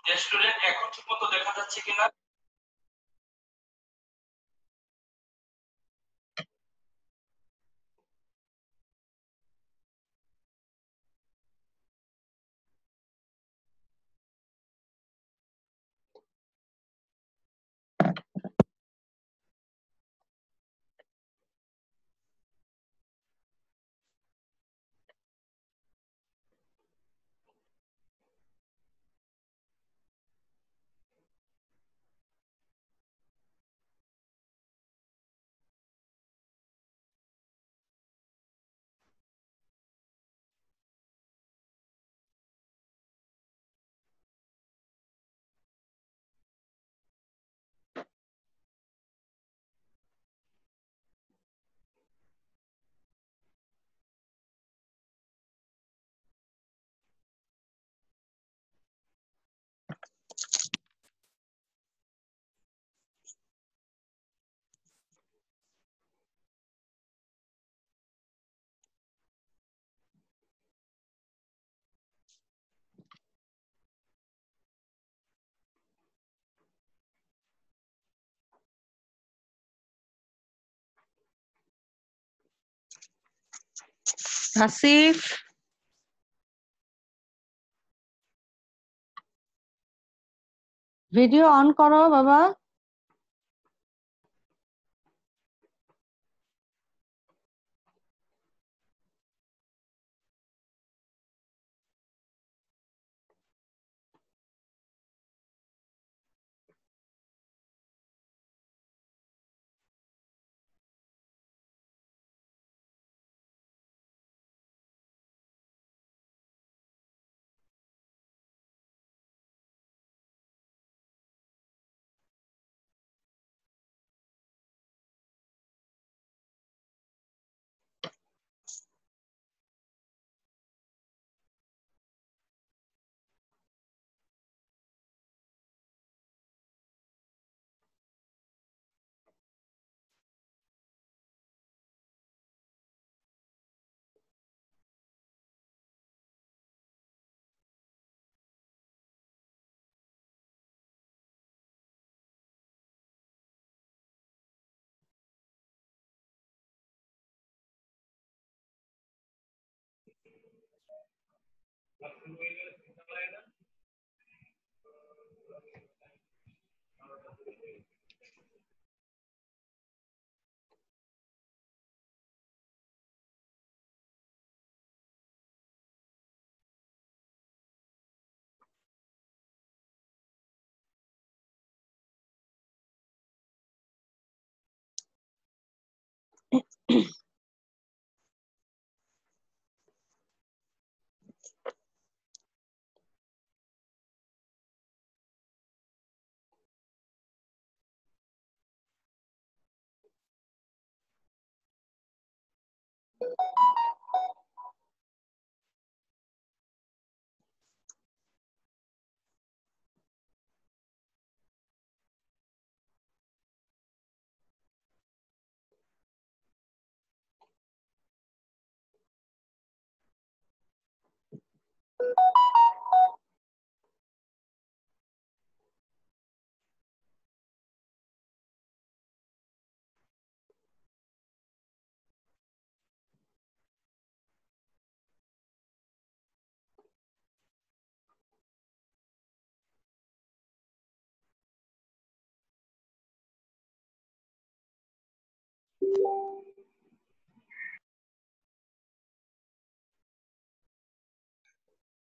যে স্টুডেন্ট এখন ঠিকমতো দেখা যাচ্ছে কিনা। আসিফ, ভিডিও অন করো বাবা।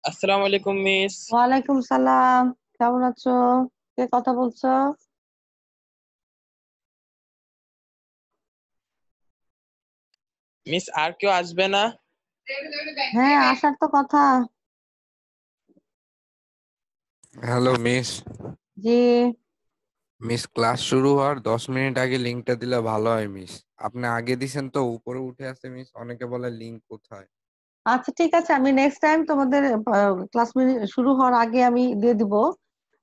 আসসালামু আলাইকুম মিস। ওয়ালাইকুম সালাম, কেমন আছো? কে কথা বলছো? মিস আর কেউ আসবে না? হ্যাঁ, আসার তো কথা। Hello miss. জি, মিস ক্লাস শুরু হওয়ার 10 মিনিট আগে লিংকটা দিলে ভালো হয় মিস। আপনি আগে দিছেন তো উপরে উঠে আছে মিস, অনেকে বলে লিংক কোথায়। আচ্ছা ঠিক আছে, আমি নেক্সট টাইম তোমাদের ক্লাস শুরু হওয়ার আগে আমি দিয়ে দিব।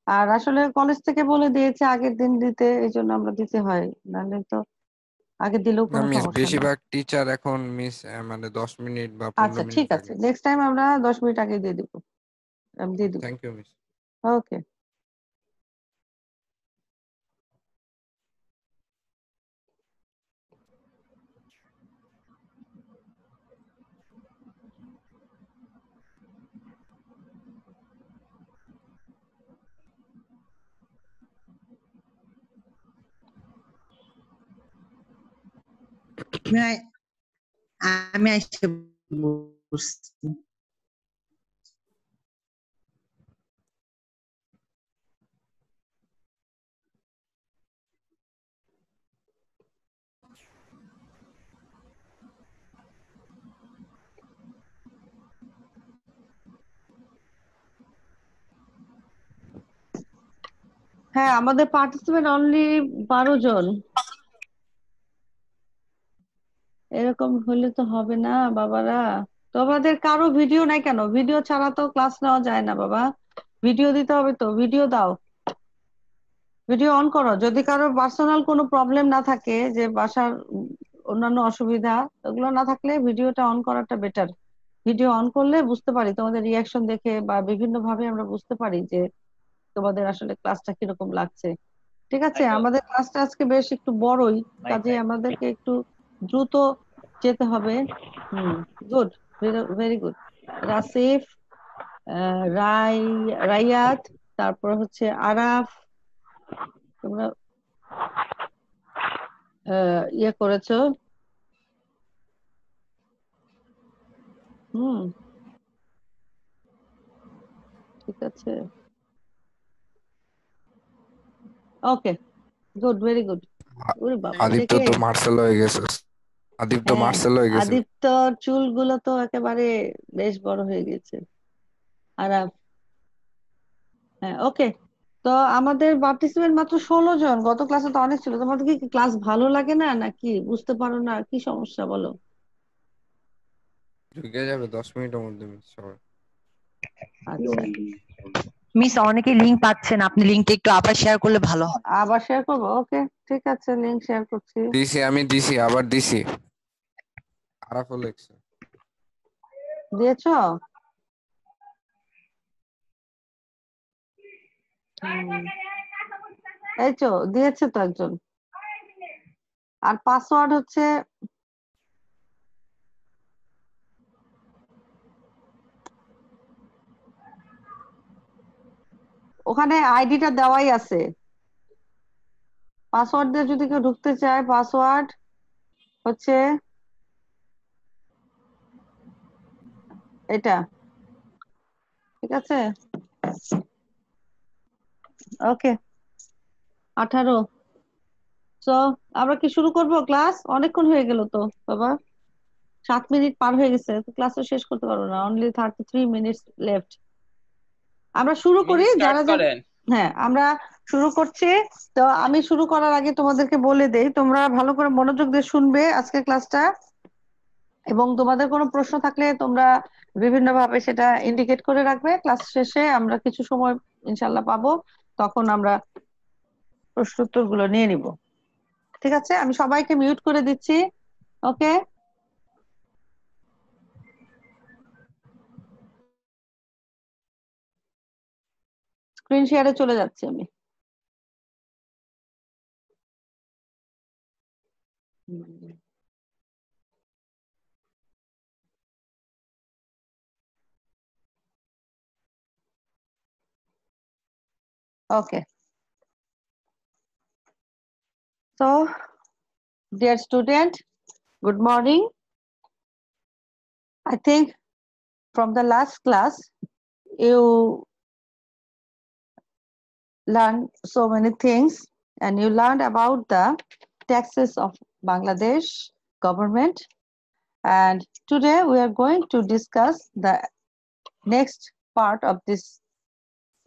আর আসলে কলেজ থেকে বলে দিয়েছে আগের দিন দিতে, এই জন্য আমরা দিতে হয়, নাহলে তো আগে দিলেও না কোনো মিস, সমস্যা নেই। বেশিরভাগ টিচার এখন মিস মানে 10 মিনিট বা আচ্ছা 15 ঠিক মিনিট আছে, আগে। নেক্সট টাইম আমরা 10 মিনিট আগে দিয়ে দিব, আমি দিয়ে দিব। Thank you miss. ওকে। আমি আইসা বসছি। হ্যাঁ, আমাদের পার্টিসিপেন্ট অনলি 12 জন। এরকম হলে তো হবে না বাবারা। তোমাদের কারো ভিডিও নাই কেন? ভিডিও ছাড়া তো ক্লাস নেওয়া যায় না বাবা। ভিডিও দিতে হবে তো, ভিডিও দাও, ভিডিও অন করো। যদি কারো পার্সোনাল কোনো প্রবলেম না থাকে, যে বাসার অন্যান্য অসুবিধা, ওগুলো না থাকলে ভিডিওটা অন করাটা বেটার। ভিডিও অন করলে বুঝতে পারি তোমাদের রিয়াকশন দেখে, বা বিভিন্ন ভাবে আমরা বুঝতে পারি যে তোমাদের আসলে ক্লাসটা কিরকম লাগছে। ঠিক আছে, আমাদের ক্লাসটা আজকে বেশ একটু বড়ই, কাজে আমাদেরকে একটু দ্রুত যেতে হবে। Good, very good. Rasif, Raiyat, তারপর হচ্ছে আরাফ, তোমরা ইয়ে করেছো। হুম, ঠিক আছে, ওকে, গুড, ভেরি গুড। ওরে বাবা, এটা আদিত্য কে? তো মার্শাল হয়ে গেছে। আদিত্য হ্যাঁ, মার্শাল হয়ে গেছে। আদিত্যর চুলগুলো তো একেবারে বেশ বড় হয়ে গেছে। আরাফ, হ্যাঁ, ওকে। তো আমাদের পার্টিসিপেন্ট মাত্র 16 জন। গত ক্লাসে তো অনেক ছিল। তোমাদের কি ক্লাস ভালো লাগে না, নাকি বুঝতে পারো না? কি সমস্যা বলো? ঢুকে যাবে 10 মিনিটের মধ্যে সবাই। আচ্ছা, মিস অনেকে লিংক পাচ্ছেন, আপনি লিংকটা একটু আবার শেয়ার করলে ভালো হয়। আবার শেয়ার করবো? ওকে, ঠিক আছে, লিংক শেয়ার করছি। আমি দিছি, আবার দিছি। আরাফও লেখছে। দিয়েছো? এই তো দিয়েছে তো একজন। আর পাসওয়ার্ড হচ্ছে ওখানে, আইডিটা দেওয়াই আছে। পাসওয়ার্ড দিয়ে যদি কেউ ঢুকতে চায়, পাসওয়ার্ড হচ্ছে এটা। ঠিক আছে, ওকে। 18। তো আমরা কি শুরু করব ক্লাস? অনেকক্ষণ হয়ে গেল তো বাবা, 7 মিনিট পার হয়ে গেছে, ক্লাসও শেষ করতে পারবো না। Only 33 minutes left. আমরা শুরু করি, স্টার্ট যারা যারা। করেন। হ্যাঁ, আমরা শুরু করছি। তো আমি শুরু করার আগে তোমাদেরকে বলে দেই, তোমরা ভালো করে মনোযোগ দিয়ে শুনবে আজকের ক্লাসটা, এবং তোমাদের কোনো প্রশ্ন থাকলে তোমরা বিভিন্ন ভাবে সেটা ইন্ডিকেট করে রাখবে। ক্লাস শেষে আমরা কিছু সময় ইনশাল্লাহ পাবো, তখন আমরা প্রশ্ন উত্তর গুলো নিয়ে নিব। ঠিক আছে, আমি সবাইকে মিউট করে দিচ্ছি। ওকে, স্ক্রিন শেয়ারে চলে যাচ্ছি আমি। ওকে, so dear student, good morning. I think from the last class you learned so many things, and you learned about the taxes of Bangladesh government. And today we are going to discuss the next part of this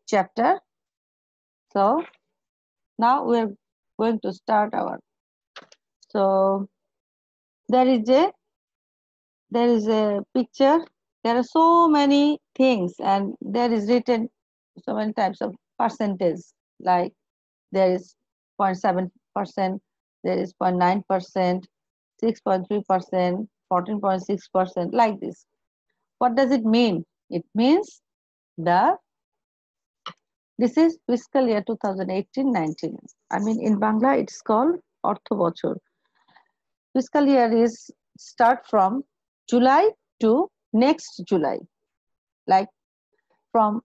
chapter. So now we are going to start our. So there is a picture. There are so many things, and there is written so many types of percentage. Like there is 0.7%, there is 0.9%, 6.3%, 14.6%, like this. What does it mean? It means this is fiscal year 2018-19. I mean, in Bangla it's called Ortho Bochor. Fiscal year is start from July to next July, like from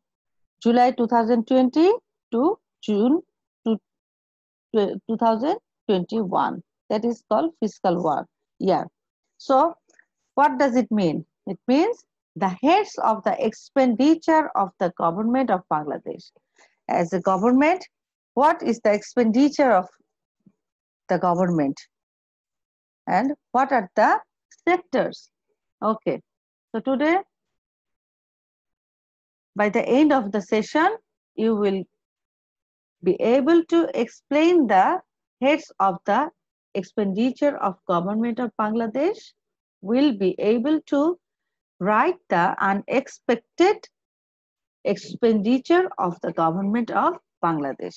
July 2020 to June 2021. That is called fiscal year. So what does it mean? It means the heads of the expenditure of the government of Bangladesh. As a government, what is the expenditure of the government? And what are the sectors? Okay, so today, by the end of the session, you will be able to explain the heads of the expenditure of government of Bangladesh, will be able to write the unexpected expenditure of the government of Bangladesh.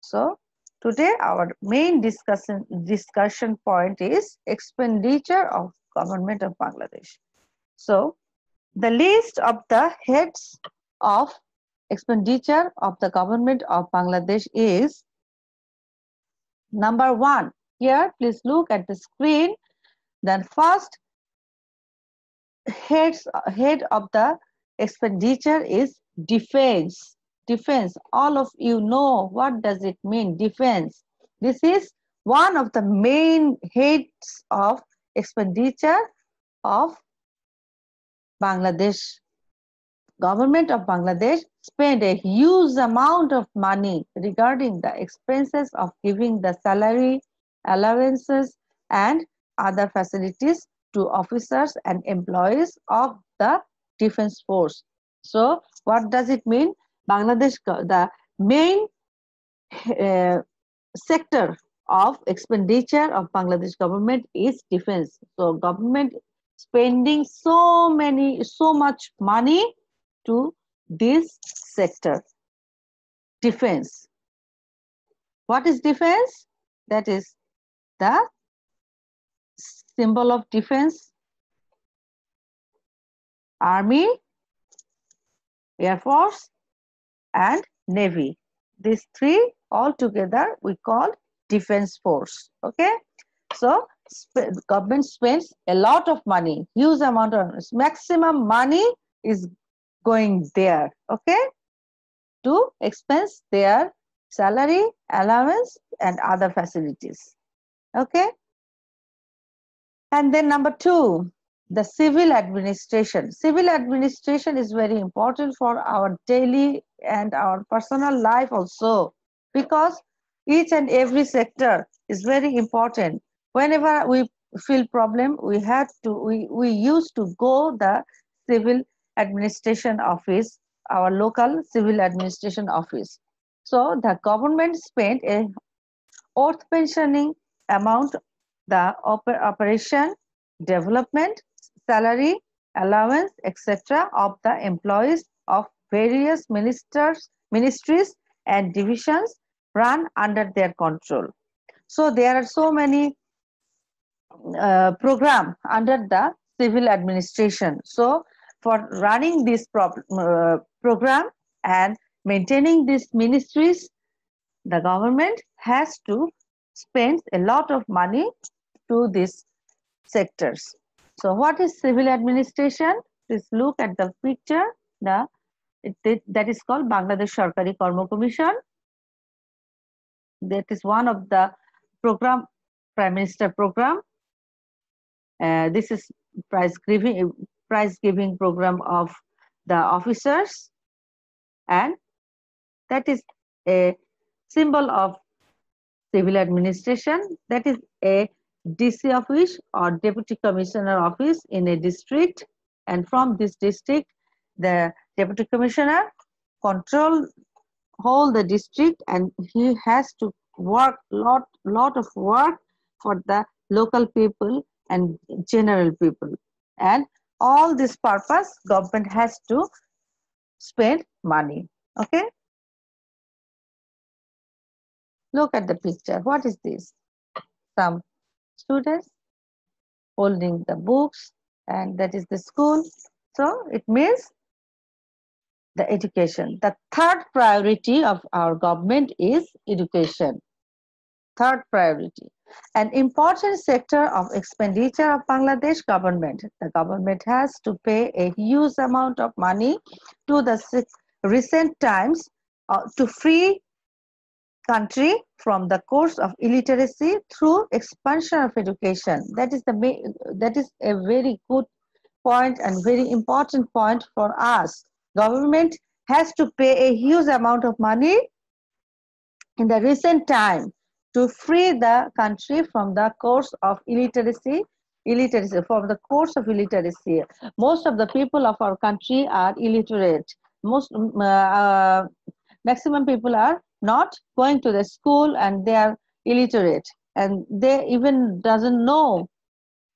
So today our main discussion point is expenditure of government of Bangladesh. So the list of the heads of expenditure of the government of Bangladesh is number 1. Here, please look at the screen. Then first head of the expenditure is defense. Defense. All of you know what does it mean, defense. This is one of the main heads of expenditure of Bangladesh. Government of Bangladesh spent a huge amount of money regarding the expenses of giving the salary, allowances, and other facilities to officers and employees of the defense force. So, what does it mean? Bangladesh, the main sector of expenditure of Bangladesh government is defense. So, government spending so much money to this sector, defense. What is defense? That is the symbol of defense: Army, Air Force, and Navy. These three all together we call defense force. Okay, so government spends a lot of money, huge amount of maximum money is going there, okay, to expense their salary, allowance, and other facilities. Okay. And then number 2, the civil administration. Civil administration is very important for our daily and our personal life also, because each and every sector is very important. Whenever we feel problem, we used to go the civil administration office, our local civil administration office. So the government spent a earth pensioning amount, the operation, development, salary, allowance, etc. of the employees of various ministries and divisions run under their control. So there are so many programs under the civil administration. So for running this program and maintaining these ministries, the government has to spend a lot of money to these sectors. So what is civil administration? Please look at the picture. That is called Bangladesh Sarkari Karma Commission. That is one of the program, Prime Minister program. This is prize giving program of the officers, and that is a symbol of civil administration. That is a DC office or Deputy Commissioner office in a district, and from this district the Deputy Commissioner control whole the district, and he has to work lot of work for the local people and general people, and all this purpose government has to spend money. Okay, look at the picture. What is this? Some students holding the books, and that is the school. So it means the education. The third priority of our government is education. Third priority. An important sector of expenditure of Bangladesh government. The government has to pay a huge amount of money to the recent times to free country from the course of illiteracy through expansion of education. That is a very good point and very important point for us. Government has to pay a huge amount of money in the recent time to free the country from the course of illiteracy, from the course of illiteracy. Most of the people of our country are illiterate. Maximum people are not going to the school and they are illiterate and they even doesn't know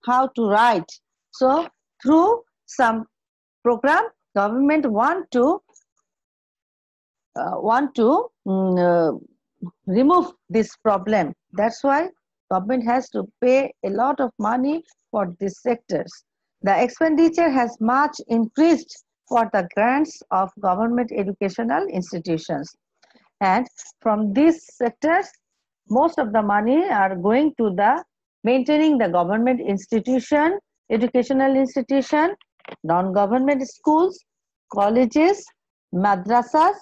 how to write. So through some program, government want to remove this problem. That's why government has to pay a lot of money for these sectors. The expenditure has much increased for the grants of government educational institutions. And from these sectors, most of the money are going to the maintaining the government institution, educational institution, non-government schools, colleges, madrasas,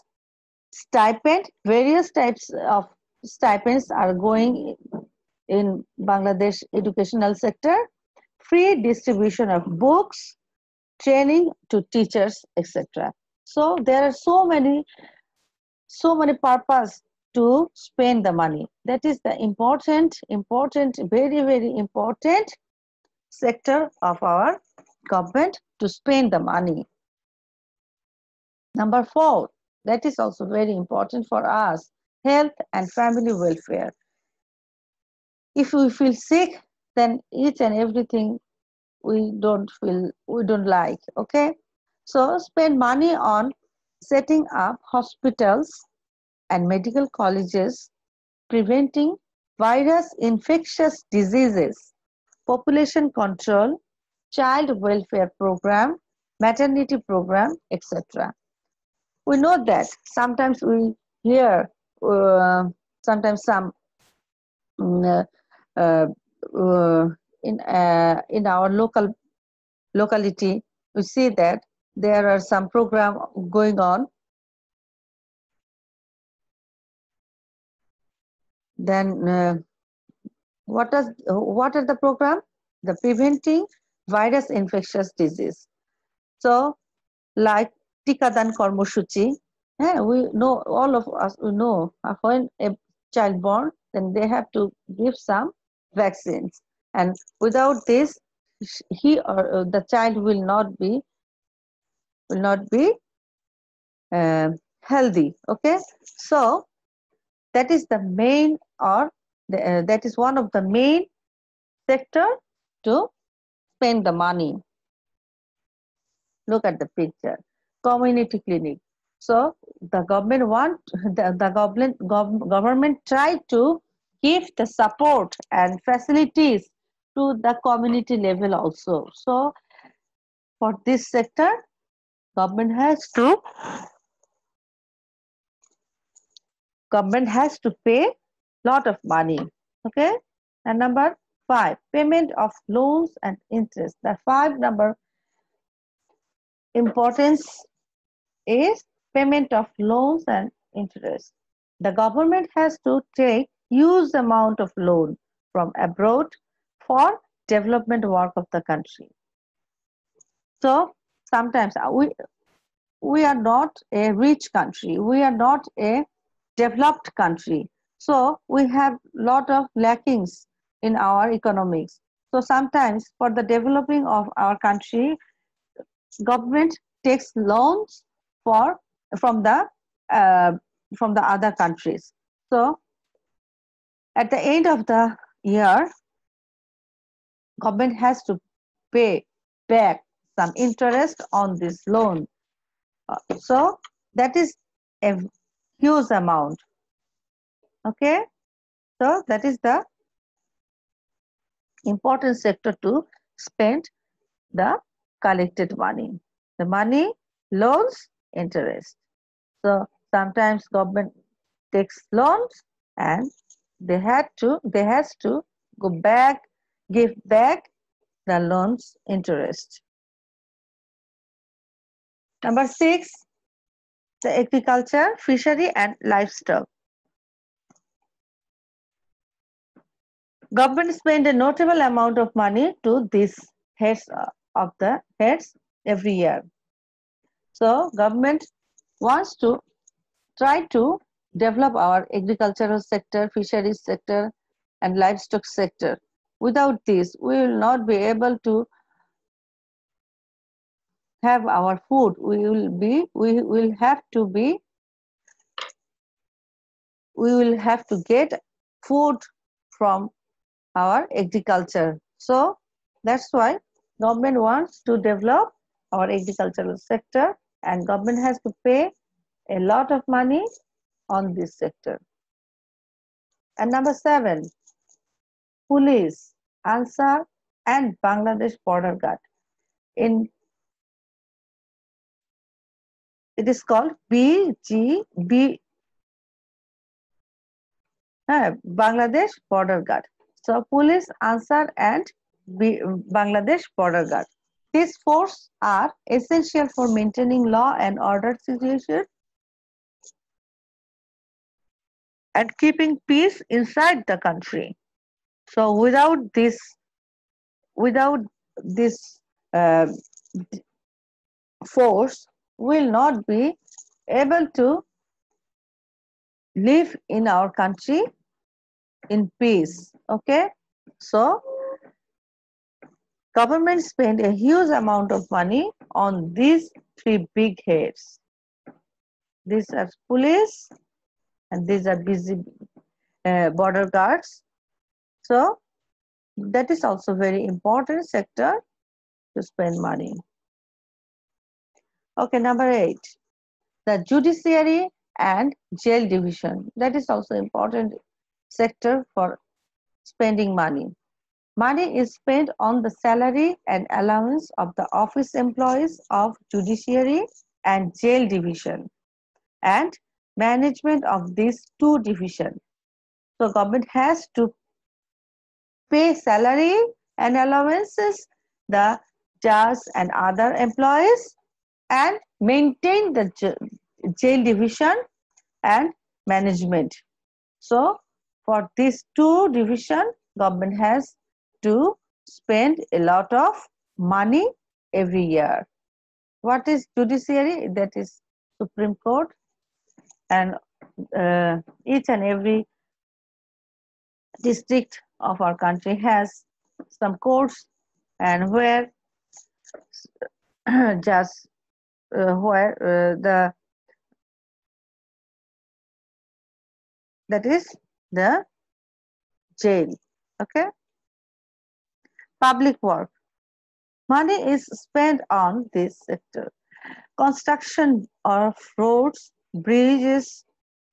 stipend, various types of stipends are going in Bangladesh educational sector, free distribution of books, training to teachers, etc. So there are so many purpose to spend the money. That is the important, very, very important sector of our government to spend the money. Number 4, that is also very important for us, health and family welfare. If we feel sick, then each and everything we don't like, okay? So spend money on setting up hospitals and medical colleges, preventing virus infectious diseases, population control, child welfare program, maternity program, etc. We know that sometimes we hear sometimes some in our locality, we see that there are some program going on. Then what are the program? The preventing virus infectious disease. So like Tikadan Kormoshuchi, we know, all of us, we know when a child born, then they have to give some vaccines, and without this he or the child will not be healthy. Okay, so that is the main, or that is one of the main sector to spend the money. Look at the picture, community clinic. So the government tried to give the support and facilities to the community level also. So for this sector, government has to pay lot of money. Okay, and number 5, payment of loans and interest. The 5 number importance is payment of loans and interest. The government has to take huge amount of loan from abroad for development work of the country. So sometimes we are not a rich country, we are not a developed country, so we have lot of lackings in our economics. So sometimes for the developing of our country, government takes loans from the other countries. So at the end of the year, government has to pay back some interest on this loan. So that is a huge amount. Okay, so that is the important sector to spend the collected money. The money, loans, interest. So sometimes government takes loans and they has to go back, give back the loans interest. Number 6, the agriculture, fishery and livestock. Government spend a notable amount of money to these heads of the heads every year. So government wants to try to develop our agricultural sector, fisheries sector, and livestock sector. Without this, we will not be able to have our food. We will have to get food from our agriculture. So that's why government wants to develop our agricultural sector, and government has to pay a lot of money on this sector. And number 7, police, Ansar, and Bangladesh border guard. It is called BGB, Bangladesh border guard. So police, Ansar, and Bangladesh border guard. These forces are essential for maintaining law and order situation and keeping peace inside the country. So without this force, will not be able to live in our country in peace. Okay, so government spend a huge amount of money on these 3 big heads. These are police, and these are busy border guards. So that is also very important sector to spend money. Okay, number 8, the judiciary and jail division. That is also important sector for spending money. Money is spent on the salary and allowance of the office employees of judiciary and jail division and management of these 2 divisions. So government has to pay salary and allowances the judge and other employees and maintain the jail division and management. So for these 2 divisions, government has to spend a lot of money every year. What is judiciary? That is Supreme Court, and each and every district of our country has some courts, and where just that is the jail. Okay. Public work. Money is spent on this sector. Construction of roads, bridges,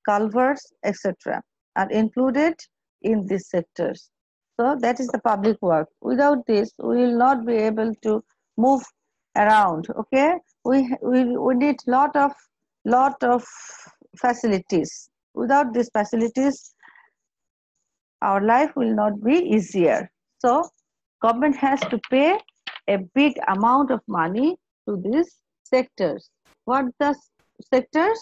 culverts, etc. are included in these sectors. So that is the public work. Without this, we will not be able to move around. Okay, we need lot of facilities. Without these facilities, our life will not be easier. So government has to pay a big amount of money to these sectors. What the sectors?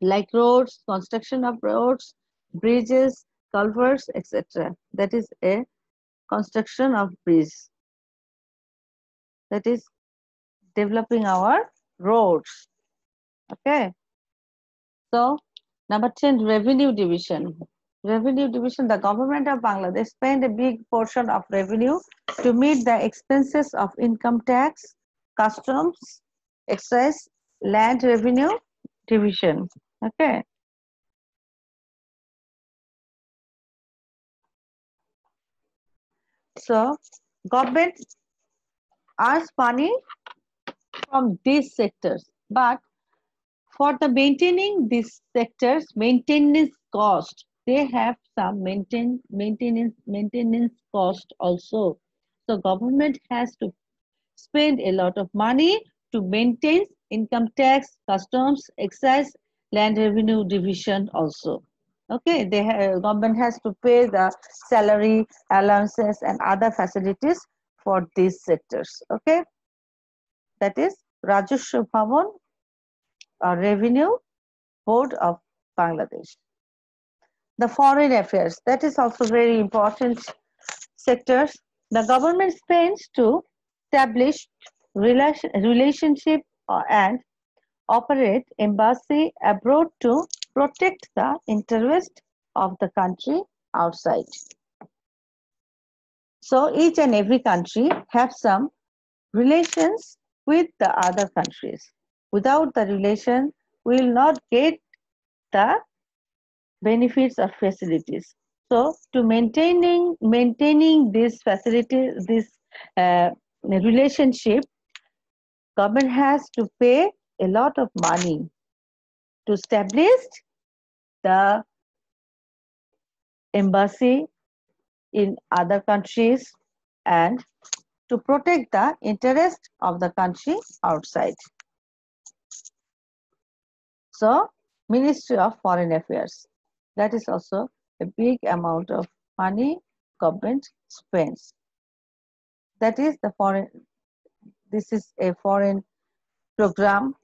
Like roads, construction of roads, bridges, culverts, etc. That is a construction of bridge. That is developing our roads. Okay. So number 10, revenue division. Revenue division, the government of Bangladesh spend a big portion of revenue to meet the expenses of income tax, customs, excise, land revenue division. Okay. So government earns money from these sectors, but for the maintaining these sectors, maintenance cost, they have some maintenance cost also. So government has to spend a lot of money to maintain income tax, customs, excise, land revenue division also. Okay, government has to pay the salary, allowances, and other facilities for these sectors. Okay, that is Rajaswa Bhavan, Revenue Board of Bangladesh. the foreign affairs, that is also very important sectors. The government spends to establish relationship and operate embassy abroad to protect the interest of the country outside. So each and every country have some relations with the other countries. Without the relation, we will not get the benefits or facilities. So to maintaining this facility, this relationship, government has to pay a lot of money to establish the embassy in other countries and to protect the interest of the country outside. So Ministry of Foreign Affairs, that is also a big amount of money government spends. That is the foreign, this is a foreign program.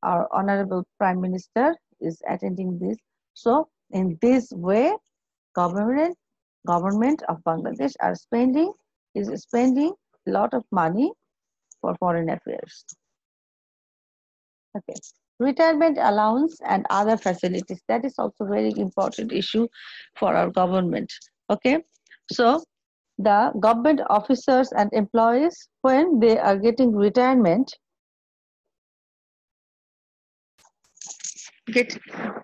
Our Honorable Prime Minister is attending this. So in this way, government of Bangladesh is spending a lot of money for foreign affairs. Okay. Retirement allowance and other facilities, that is also very important issue for our government. Okay, so the government officers and employees, when they are getting retirement,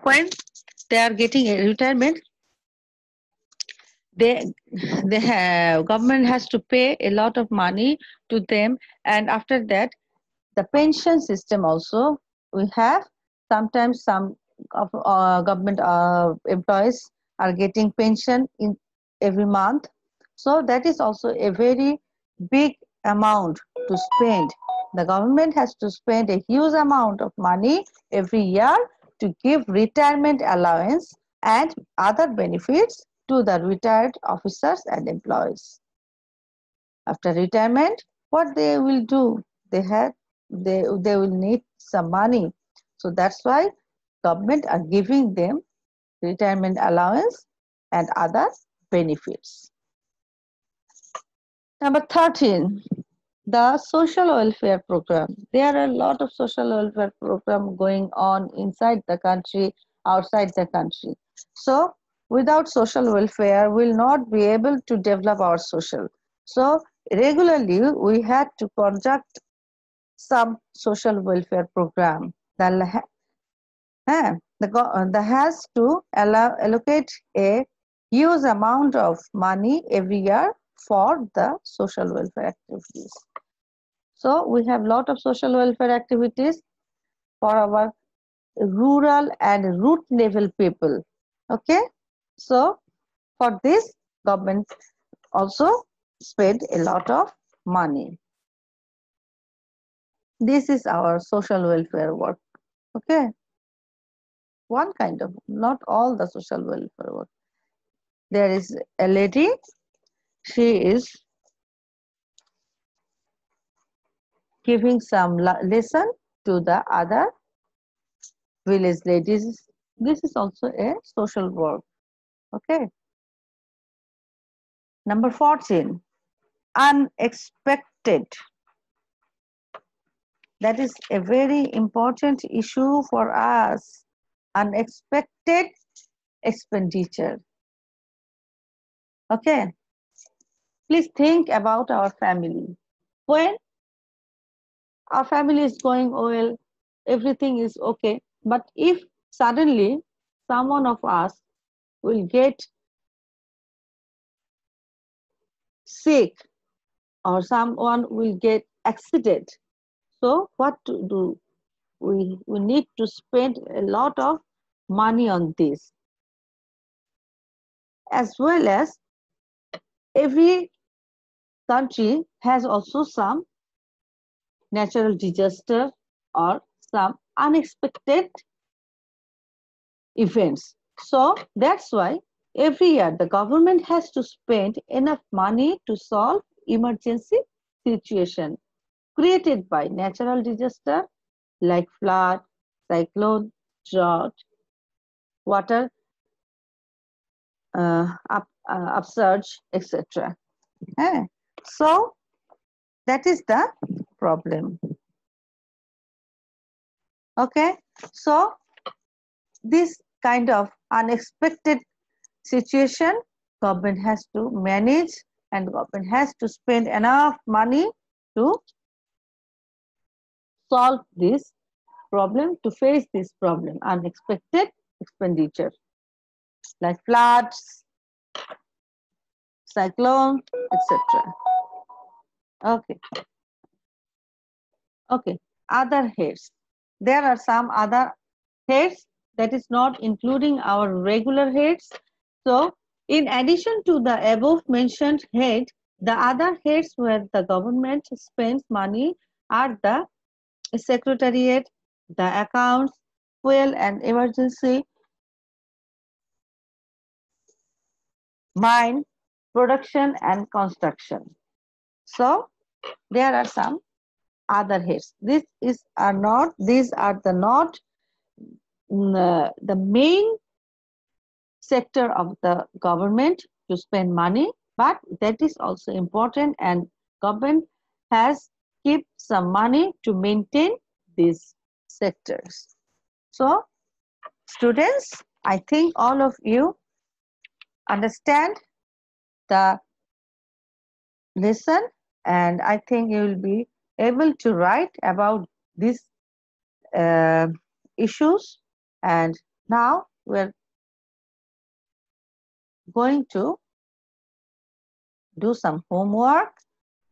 when they are getting a retirement, government has to pay a lot of money to them, and after that the pension system also, we have sometimes some of government employees are getting pension in every month. So that is also a very big amount to spend. The government has to spend a huge amount of money every year to give retirement allowance and other benefits to the retired officers and employees. After retirement, what they will do? They will need some money. So that's why government are giving them retirement allowance and other benefits. Number 13, the social welfare program. There are a lot of social welfare program going on inside the country, outside the country. So without social welfare, we'll not be able to develop our social. So regularly we had to conduct some social welfare program that has to allocate a huge amount of money every year for the social welfare activities. So we have lot of social welfare activities for our rural and root level people. Okay, so for this government also spend a lot of money. This is our social welfare work. Okay, one kind of, not all the social welfare work. There is a lady, she is giving some lesson to the other village ladies. This is also a social work. Okay. Number 14, unexpected. That is a very important issue for us. Unexpected expenditure. Okay. Please think about our family. When our family is going well, everything is okay. But if suddenly someone of us will get sick or someone will get accident, so what to do? We need to spend a lot of money on this. As well as every country has also some natural disaster or some unexpected events. So that's why every year the government has to spend enough money to solve emergency situation created by natural disaster like flood, cyclone, drought, water upsurge, etc. So that is the problem. Okay, so this kind of unexpected situation government has to manage, and government has to spend enough money to solve this problem, to face this problem, unexpected expenditure like floods, cyclone, etc. Okay. Okay. Other heads. There are some other heads that is not including our regular heads. So, in addition to the above mentioned head, the other heads where the government spends money are the secretariat, the accounts, fuel and emergency, mine, production and construction. So, there are some other heads. These are the not the main sector of the government to spend money, but that is also important, and government has kept some money to maintain these sectors. So, students, I think all of you understand the lesson, and I think you will be able to write about these issues. And now we're going to do some homework.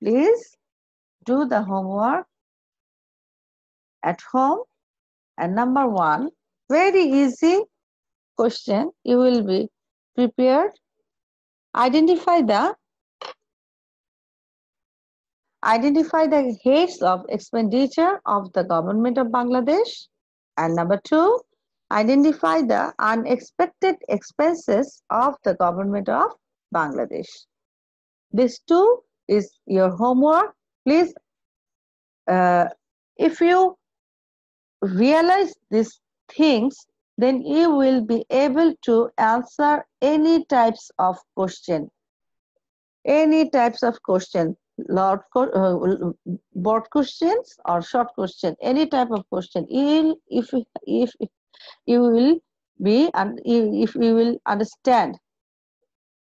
Please do the homework at home. And number one, very easy question. You will be prepared. Identify the heads of expenditure of the government of Bangladesh. And number two, identify the unexpected expenses of the government of Bangladesh. This two is your homework. Please, if you realize these things, then you will be able to answer any types of question. Any types of question, board questions or short question, any type of question. If you will be, and if you will understand.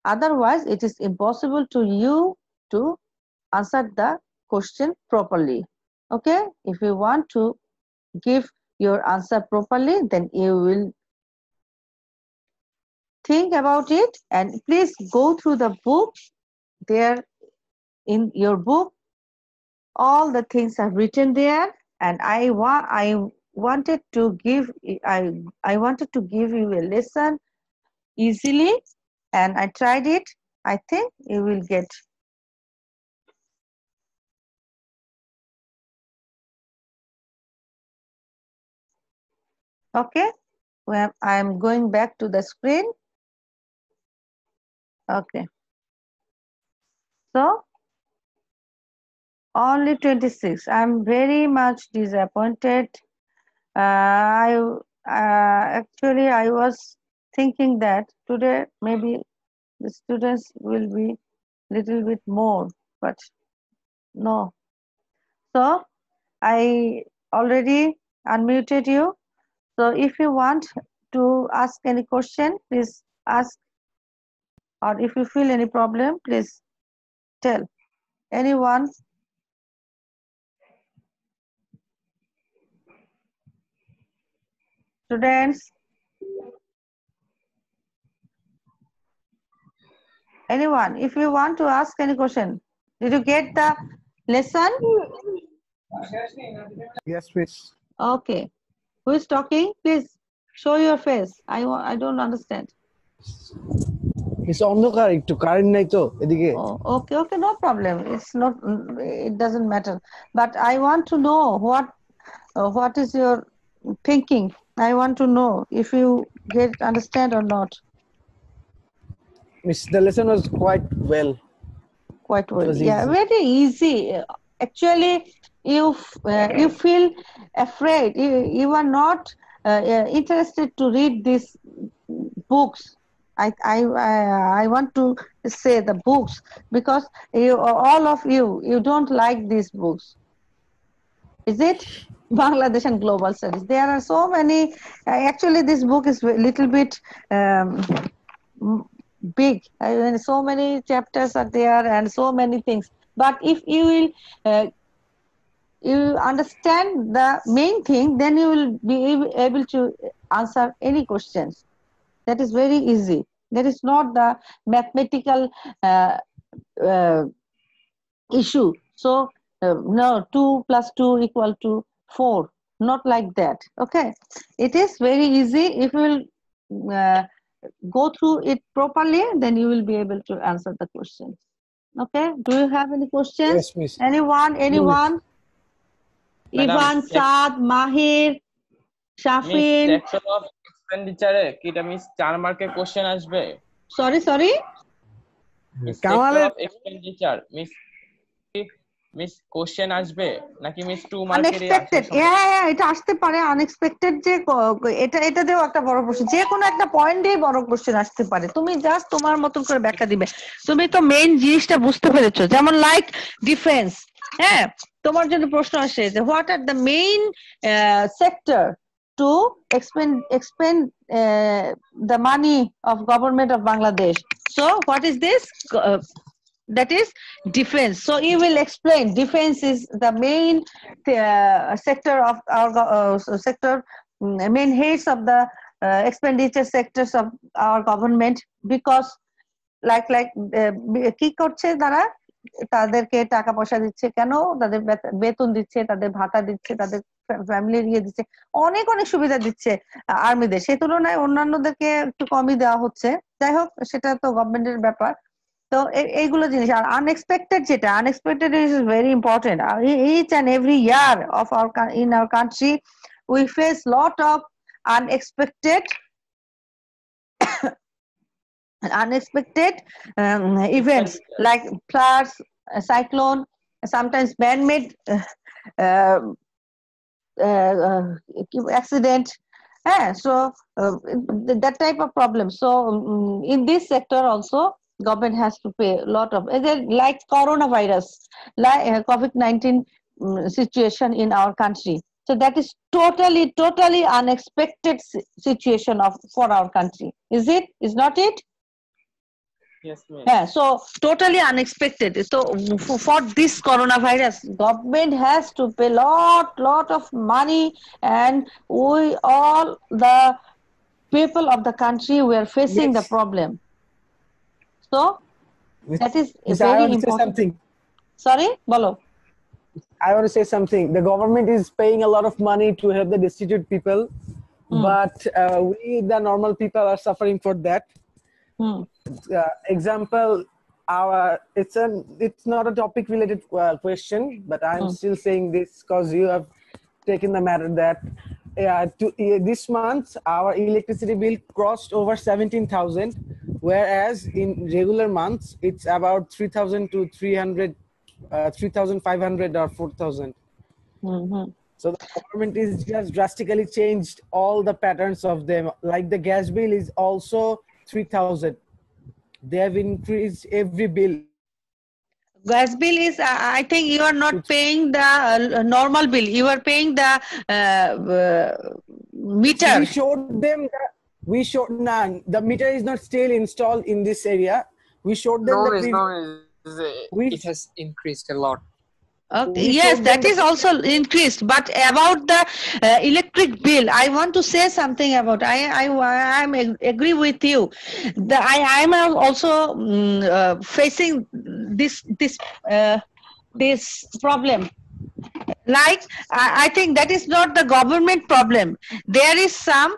Otherwise, it is impossible to you to answer the question properly. Okay, if you want to give your answer properly, then you will think about it, and please go through the book. There in your book, all the things are written there, and I wanted to give you a lesson easily, and I tried it. I think you will get. Okay, well, I am going back to the screen. Okay, so only 26. I am very much disappointed. Actually I was thinking that today maybe the students will be little bit more, but no. So I already unmuted you. So if you want to ask any question, please ask, or if you feel any problem, please tell. Anyone? Students? Anyone? If you want to ask any question, did you get the lesson? Yes, miss. Okay. Who is talking? Please show your face. I don't understand. It's অন্ধকার একটু current নাই তো এদিকে Oh, okay, no problem. It's not. It doesn't matter. But I want to know what is your thinking. I want to know if you understand or not. Miss, the lesson was quite well. Quite well. was Yeah, easy. very easy. Actually, you feel afraid. You are not interested to read these books. I want to say the books because all of you don't like these books. Is it? Bangladesh and Global Studies. There are so many. Actually, this book is a little bit big. I mean, so many chapters are there and so many things. But if you will you understand the main thing, then you will be able to answer any questions. That is very easy. That is not the mathematical issue. So no, 2 plus 2 equal to 4. Not like that. Okay. It is very easy. If you will go through it properly, then you will be able to answer the questions. Okay. Do you have any questions? Yes, miss. Anyone? Anyone? Madam, Ivan, Saad, Mahir, miss Shafin. Section of এক্সপেন্ডিচারে কি এটা miss 4 মার্কের question আসবে? Sorry. Miss কামালের section of expenditure miss question আসবে নাকি miss 2 মার্কেরই আসে? Unexpected. Yeah, এটা আসতে পারে আনএক্সপেক্টেড যে এটাতেও একটা বড় প্রশ্ন, যে কোনো একটা পয়েন্টেই বড় কোশ্চেন আসতে পারে। তুমি জাস্ট তোমার মতন করে ব্যাখ্যা দিবে। তুমি তো মেইন জিনিসটা বুঝতে পেরেছো। যেমন লাইক ডিফেন্স, হ্যাঁ, তোমার জন্য প্রশ্ন আসে যে what are the main sector to expend the money of government of Bangladesh. So what is this? That is defense. So you will explain defense is the main sector of our sector, main heads of the expenditure sectors of our government, because like কি করছে তারা, তাদেরকে টাকা পয়সা দিচ্ছে কেন, তাদের বেতন দিচ্ছে, তাদের ভাতা দিচ্ছে, তাদের ফ্যামিলি ইয়ে দিচ্ছে, অনেক সুবিধা দিচ্ছে আর্মিদের, সেই তুলনায় অন্যান্যদেরকে একটু কমই দেওয়া হচ্ছে। যাই হোক, সেটা তো গভর্নমেন্টের ব্যাপার। তো এইগুলো জিনিস। আর আনএক্সপেক্টেড, যেটা unexpected is very important. Each and every year of our in our country we face lot of unexpected events like floods, cyclone, sometimes man-made accident. So that type of problem. So in this sector also, government has to pay a lot of, like coronavirus, like COVID-19 situation in our country. So that is totally unexpected situation for our country. Is it? Is not it? Yes, ma'am. Yeah, so totally unexpected. So for this coronavirus, government has to pay lot of money, and we all the people of the country were facing the problem. So that is very I want to say important. something. Sorry, bolo. I want to say something. The government is paying a lot of money to help the destitute people, but we, the normal people, are suffering for that. Example, it's not a topic related question, but I'm still saying this because you have taken the matter that this month our electricity bill crossed over 17,000, whereas in regular months it's about 3,000 to 3,500 or 4,000. So the government is just drastically changed all the patterns of them. Like the gas bill is also 3,000. They have increased every bill. Gas bill is, I think you are not paying the normal bill. You are paying the meter. We showed them that the meter is not still installed in this area. We showed them it has increased a lot. Okay. Yes, that is also increased. But about the electric bill, I want to say something about. I agree with you. I am also facing this problem. Like I think that is not the government problem. There is some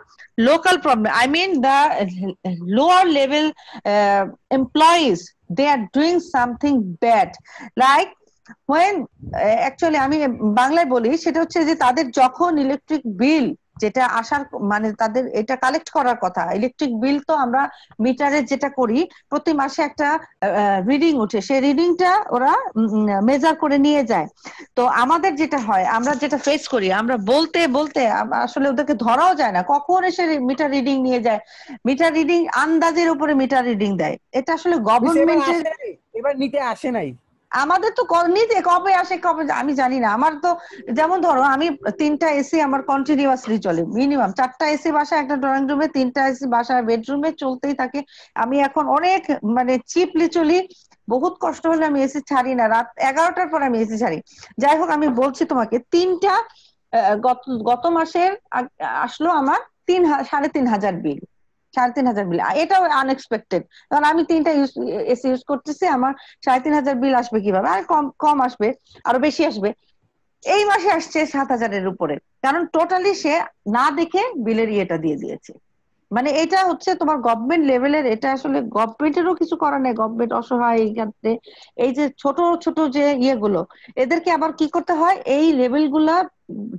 local problem. I mean the lower level employees, they are doing something bad. Like when actually আমি বাংলায় বলি, সেটা হচ্ছে যে তাদের যখন electric bill যেটা আসার মানে তাদের এটা কালেক্ট করার কথা। ইলেকট্রিক বিল তো আমরা মিটারে যেটা করি প্রতি মাসে একটা রিডিং উঠে, সেই রিডিংটা ওরা মেজার করে নিয়ে যায়। তো আমাদের যেটা হয়, আমরা যেটা ফেস করি, আমরা বলতে বলতে আসলে ওদেরকে ধরাও যায় না কখন এসে মিটার রিডিং নিয়ে যায়। মিটার রিডিং আন্দাজের উপরে মিটার রিডিং দেয়, এটা আসলে গভর্নমেন্টের। এবার নিতে আসে নাই আমাদের তো নিতে কবে আসে কবে আমি জানি না। আমার তো যেমন ধরো আমি 3টা এসি আমার কন্টিনিউয়াসলি চলে, মিনিমাম 4টা এসি বাসায়, একটা ড্রয়িং রুমে, 3টা এসি বাসায় বেডরুমে চলতেই থাকে। আমি এখন অনেক মানে চিপলি চলি, বহুত কষ্ট হলে আমি এসি ছাড়ি না, রাত 11টার পর আমি এসি ছাড়ি। যাই হোক, আমি বলছি তোমাকে 3টা গত গত মাসের আসলো আমার 3,500 বিল, 3,500 বিল। এটাও আনএক্সপেক্টেড, কারণ আমি 3টা এসি ইউজ করতেছি, আমার 3,500 বিল আসবে কিভাবে? আর কম কম আসবে, আরো বেশি আসবে। এই মাসে আসছে 7,000-এর উপরে, কারণ টোটালি সে না দেখে বিলের ইয়েটা দিয়ে দিয়েছে। মানে এটা হচ্ছে তোমার গভর্নমেন্ট লেভেলের, এটা আসলে গভর্নমেন্টেরও কিছু করার নেই, গভর্নমেন্ট অসহায় এই ক্ষেত্রে। এই যে ছোট ছোট যে ইয়েগুলো, এদেরকে আবার কি করতে হয়, এই লেভেল গুলা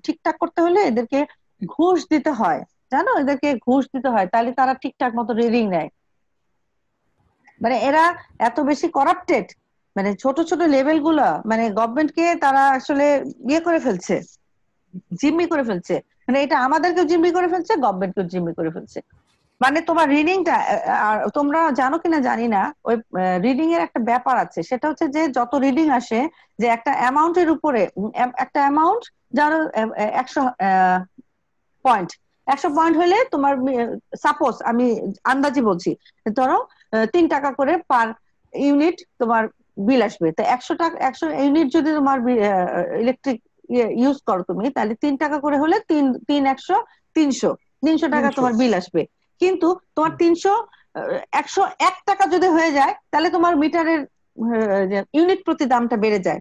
ঠিকঠাক করতে হলে এদেরকে ঘুষ দিতে হয়, জানো, এদেরকে ঘুষ দিতে হয়, তাহলে তারা ঠিকঠাক মতো রিডিং নেয়। মানে এরা এত বেশি করাপ্টেড, মানে ছোট ছোট লেভেল গুলা মানে গভর্নমেন্টকে তারা আসলে ইয়ে করে ফেলছে, জিম্মি করে ফেলছে। মানে এটা আমাদেরকেও জিম্মি করে ফেলছে, গভর্নমেন্টকেও জিম্মি করে ফেলছে। মানে তোমার রিডিংটা, আর তোমরা জানো কিনা জানি না, ওই রিডিং এর একটা ব্যাপার আছে, সেটা হচ্ছে যে যত রিডিং আসে, যে একটা অ্যামাউন্টের উপরে একটা অ্যামাউন্ট, যার 100 পয়েন্ট, 100 পয়েন্ট হলে তোমার, সাপোজ আমি আন্দাজি বলছি, ধরো 3 টাকা করে পার ইউনিট তোমার বিল আসবে। তো 100 টাকা, 100 ইউনিট যদি তোমার ইলেকট্রিক ইউজ করো তুমি, তাহলে 3 টাকা করে হলে 300 টাকা তোমার বিল আসবে। কিন্তু তোমার 101 টাকা যদি হয়ে যায়, তাহলে তোমার মিটারের ইউনিট প্রতি দামটা বেড়ে যায়।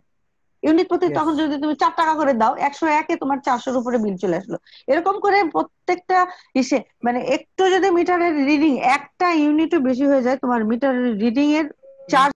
ইউনিট প্রতি তখন যদি তুমি 4 টাকা করে দাও, 101-এ তোমার 400-র উপরে বিল চলে আসলো। এরকম করে প্রত্যেকটা ইসে, মানে একটু যদি মিটারের রিডিং একটা ইউনিটও বেশি হয়ে যায়, তোমার মিটারের রিডিং এর চার্জ